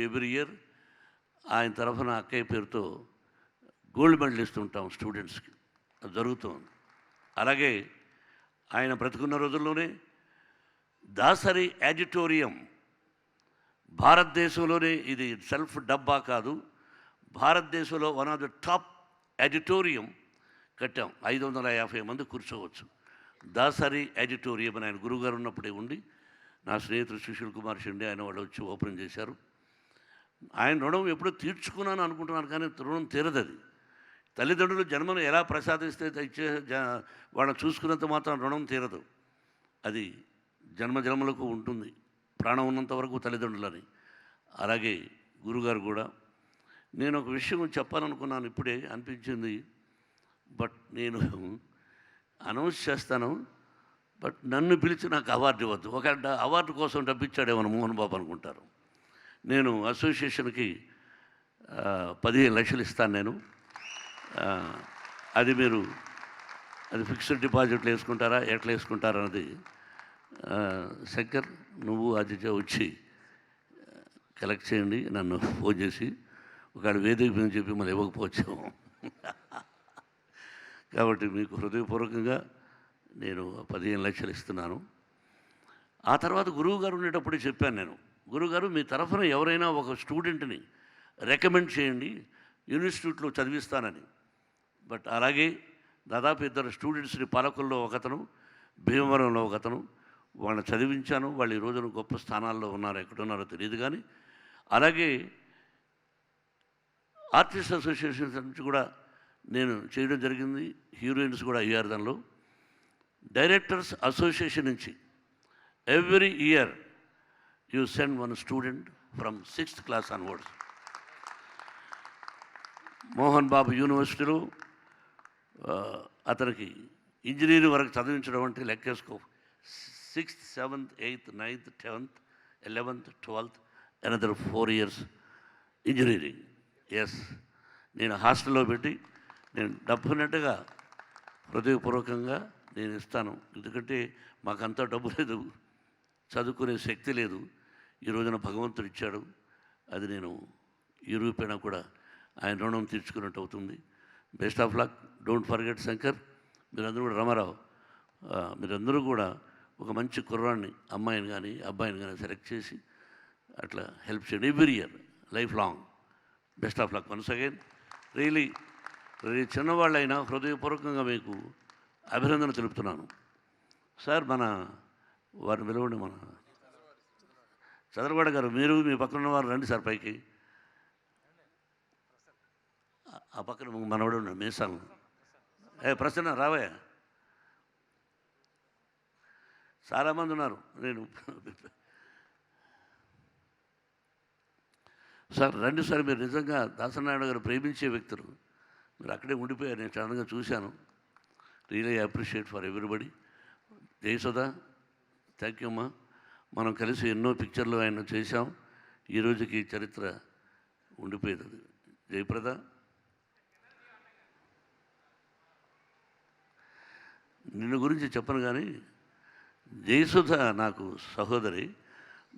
Every year ఆయన తరఫున అక్కయ్య పేరుతో గోల్డ్ మెడల్ ఇస్తుంటాం స్టూడెంట్స్కి. అది జరుగుతుంది. అలాగే ఆయన బ్రతుకున్న రోజుల్లోనే దాసరి యాజిటోరియం భారతదేశంలోనే, ఇది సెల్ఫ్ డబ్బా కాదు, భారతదేశంలో వన్ ఆఫ్ ద టాప్ యాజిటోరియం కట్టాం. 550 మంది కూర్చోవచ్చు. దాసరి యాజిటోరియం అని ఆయన గురువుగారు ఉన్నప్పుడే ఉండి, నా స్నేహితుడు సుశీల్ కుమార్ షిండే ఆయన వాళ్ళు వచ్చి ఓపెన్ చేశారు. ఆయన రుణం ఎప్పుడో తీర్చుకున్నాను అనుకుంటున్నాను, కానీ రుణం తీరదు. అది తల్లిదండ్రులు జన్మను ఎలా ప్రసాదిస్తే ఇచ్చే వాళ్ళని చూసుకున్నంత మాత్రం రుణం తీరదు. అది జన్మజన్మలకు ఉంటుంది, ప్రాణం ఉన్నంత వరకు తల్లిదండ్రులని. అలాగే గురుగారు కూడా. నేను ఒక విషయం చెప్పాలనుకున్నాను, ఇప్పుడే అనిపించింది, బట్ నేను అనౌన్స్ చేస్తాను. బట్ నన్ను పిలిచి నాకు అవార్డు ఇవ్వద్దు. ఒక అవార్డు కోసం డబ్బిచ్చాడేమో మోహన్ బాబు అనుకుంటారు. నేను అసోసియేషన్కి 15 లక్షలు ఇస్తాను నేను. అది మీరు అది ఫిక్స్డ్ డిపాజిట్లు వేసుకుంటారా ఎట్లా వేసుకుంటారా అన్నది శంకర్, నువ్వు ఆదిత్య వచ్చి కలెక్ట్ చేయండి. నన్ను ఫోన్ చేసి ఒకవేళ వేదిక మీద చెప్పి మళ్ళీ ఇవ్వకపోవచ్చాము. కాబట్టి మీకు హృదయపూర్వకంగా నేను 15 లక్షలు ఇస్తున్నాను. ఆ తర్వాత గురువు గారు ఉండేటప్పుడే చెప్పాను నేను, గురువుగారు మీ తరఫున ఎవరైనా ఒక స్టూడెంట్ని రికమెండ్ చేయండి, ఇన్స్టిట్యూట్లో చదివిస్తానని. బట్ అలాగే దాదాపు 2 స్టూడెంట్స్ని, పాలకుల్లో ఒకతను, భీమవరంలో ఒకతను, వాళ్ళని చదివించాను. వాళ్ళు ఈ రోజున గొప్ప స్థానాల్లో ఉన్నారు, ఎక్కడున్నారో తెలియదు. కానీ అలాగే ఆర్టిస్ట్ అసోసియేషన్స్ నుంచి కూడా నేను చేయడం జరిగింది. హీరోయిన్స్ కూడా అయ్యారు దానిలో. డైరెక్టర్స్ అసోసియేషన్ నుంచి every year you send 1 student from 6th class onwards. Mohan Babu యూనివర్సిటీలో అతనికి ఇంజనీరింగ్ వరకు చదివించడం అంటే లెక్కేసుకో. 6th, 7th, 8th, 9th, 10th, 11th, 12th, another 4 years engineering. Yes, నేను హాస్టల్లో పెట్టి నేను డెఫినెట్గా హృదయపూర్వకంగా నేను ఇస్తాను. ఎందుకంటే మాకంతా డబ్బు లేదు, చదువుకునే శక్తి లేదు. ఈ రోజున భగవంతుడు ఇచ్చాడు. అది నేను ఈ రూపేణా కూడా ఆయన రుణం తీర్చుకున్నట్టు అవుతుంది. Best of luck. Don't forget Shankar. మీరందరూ కూడా, రామారావు, మీరందరూ కూడా ఒక మంచి కుర్రాన్ని, అమ్మాయిని కానీ అబ్బాయిని కానీ సెలెక్ట్ చేసి అట్లా హెల్ప్ చేయండి. Every year, life long. Best of luck once again. Really చిన్నవాళ్ళైనా హృదయపూర్వకంగా మీకు అభినందన తెలుపుతున్నాను. సార్, మన వారిని పిలవండి, మన చంద్రగౌడ గారు, మీరు మీ పక్కన వారు రండి సార్ పైకి. ఆ పక్కన మనవాడు ఉన్నాడు మీసాలు. ప్రసన్న రావయ్య. చాలామంది ఉన్నారు. నేను సార్ రండి సార్. మీరు నిజంగా దాసనారాయణ గారు ప్రేమించే వ్యక్తులు. మీరు అక్కడే ఉండిపోయారు, నేను సడన్గా చూశాను. Really appreciate for everybody. Jayasudha, thank you అమ్మా. మనం కలిసి ఎన్నో పిక్చర్లు ఆయన చేశాం. ఈరోజుకి చరిత్ర ఉండిపోయేది. జయప్రద, నిన్ను గురించి చెప్పను కానీ జయసుధ నాకు సహోదరి,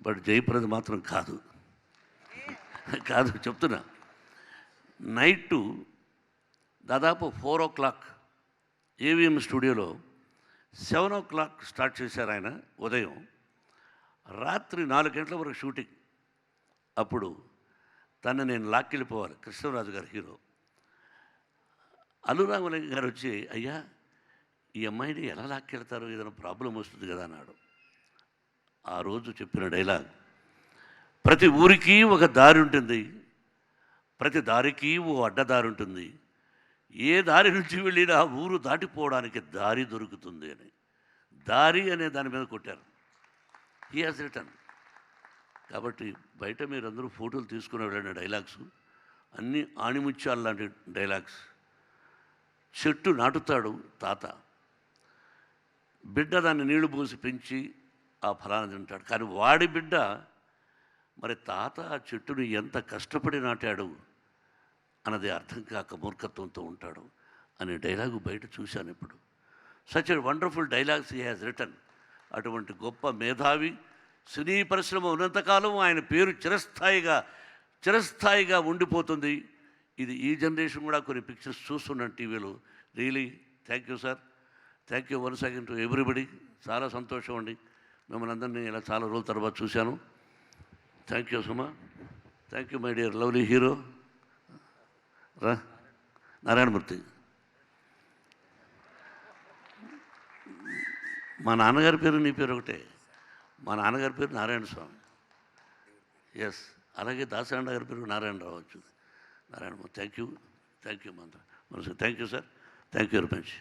బట్ జయప్రద మాత్రం కాదు. చెప్తున్నా. నైటు దాదాపు 4 o'clock ఏవిఎం స్టూడియోలో 7 o'clock స్టార్ట్ చేశారు ఆయన ఉదయం. రాత్రి 4 గంటల వరకు షూటింగ్. అప్పుడు తను నేను లాక్కెళ్ళిపోవాలి. కృష్ణరాజు గారు హీరో. అల్లురామలింగ గారు వచ్చి, అయ్యా ఈ అమ్మాయిని ఎలా లాక్కెళ్తారు, ఏదైనా ప్రాబ్లం వస్తుంది కదా అన్నాడు. ఆ రోజు చెప్పిన డైలాగ్, ప్రతి ఊరికి ఒక దారి ఉంటుంది, ప్రతి దారికి ఓ అడ్డదారి ఉంటుంది, ఏ దారి నుంచి వెళ్ళినా ఊరు దాటిపోవడానికి దారి దొరుకుతుంది అని. దారి అనే దాని మీద కొట్టారు. He has return. కాబట్టి బయట మీరందరూ ఫోటోలు తీసుకుని వెళ్ళిన డైలాగ్స్ అన్నీ ఆణిముత్యాలు లాంటి డైలాగ్స్. చెట్టు నాటుతాడు తాత, బిడ్డ దాన్ని నీళ్లు పోసి పెంచి ఆ ఫలాన్ని తింటాడు. కానీ వాడి బిడ్డ, మరి తాత ఆ చెట్టుని ఎంత కష్టపడి నాటాడు అన్నది అర్థం కాక మూర్ఖత్వంతో ఉంటాడు అనే డైలాగు బయట చూశాను ఇప్పుడు. Such a wonderful dialogues he has return. అటువంటి గొప్ప మేధావి, సినీ పరిశ్రమ ఉన్నంతకాలం ఆయన పేరు చిరస్థాయిగా చిరస్థాయిగా ఉండిపోతుంది. ఇది ఈ జనరేషన్ కూడా కొన్ని పిక్చర్స్ చూస్తున్నాను టీవీలో. Really thank you sir, thank you once again to everybody. చాలా సంతోషం అండి, మిమ్మల్ని అందరినీ ఇలా చాలా రోజుల తర్వాత చూశాను. Thank you Suma, thank you my dear lovely hero రా నారాయణమూర్తి. మా నాన్నగారి పేరు నీ పేరు ఒకటే. మా నాన్నగారి పేరు నారాయణ స్వామి. ఎస్, అలాగే దాసరాండ గారి పేరు నారాయణరావు వచ్చింది. Narayana, thank you, thank you మనసు, thank you sir, thank you very much.